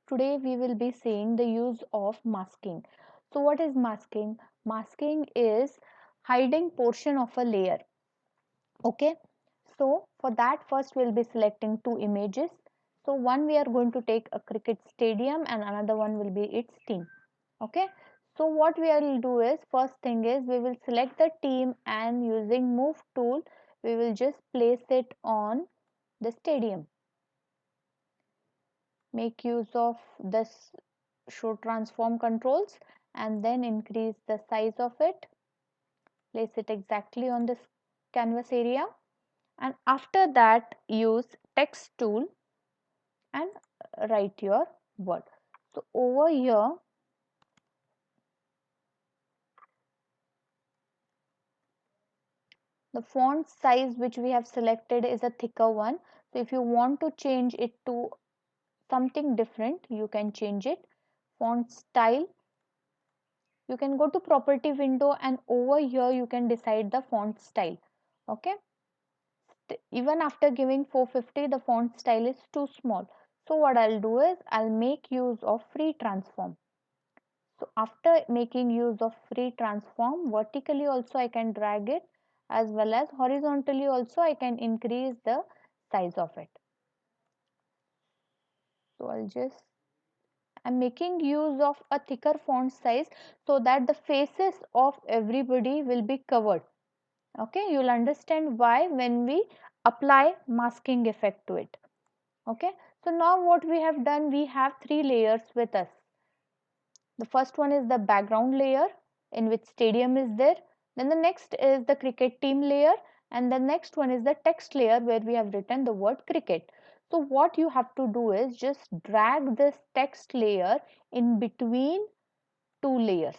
today we will be seeing the use of masking. So what is masking? Masking is hiding portion of a layer. Okay, so for that, first we'll be selecting two images. So one we are going to take a cricket stadium and another one will be its team. Okay, so what we will do is, first thing is we will select the team and using move tool we will just place it on the stadium. Make use of this show transform controls and then increase the size of it. Place it exactly on this canvas area, and after that use text tool and write your word. So over here the font size which we have selected is a thicker one. So if you want to change it to something different, you can change it. Font style, you can go to property window and over here you can decide the font style. Okay, even after giving 450 the font style is too small. So what I'll do is I'll make use of free transform. So after making use of free transform, vertically also I can drag it, as well as horizontally also I can increase the size of it. So I'm making use of a thicker font size so that the faces of everybody will be covered. Okay, you'll understand why when we apply masking effect to it. Okay, so now what we have done, we have three layers with us. The first one is the background layer in which stadium is there. Then the next is the cricket team layer, and the next one is the text layer where we have written the word cricket. So what you have to do is just drag this text layer in between two layers.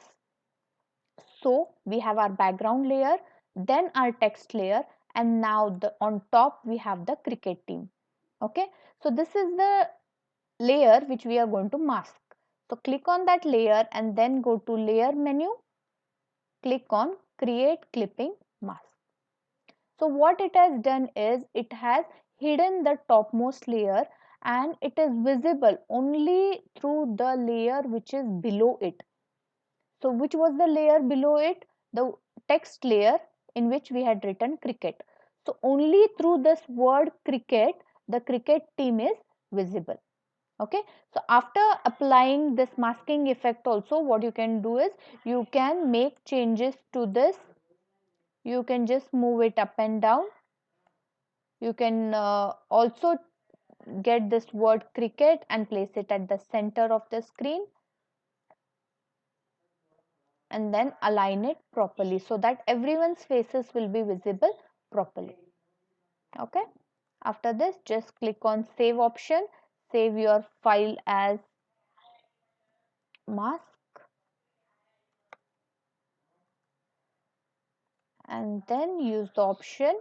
So we have our background layer, then our text layer, and now on top we have the cricket team. Okay, so this is the layer which we are going to mask. So click on that layer and then go to layer menu, click on create clipping mask. So what it has done is it has hidden the topmost layer and it is visible only through the layer which is below it. So which was the layer below it? The text layer in which we had written cricket. So only through this word cricket the cricket team is visible. Okay, so after applying this masking effect also, what you can do is you can make changes to this. You can just move it up and down. You can also get this word cricket and place it at the center of the screen and then align it properly so that everyone's faces will be visible properly. Okay, after this just click on save option, save your file as mask and then use the option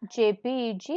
JPEG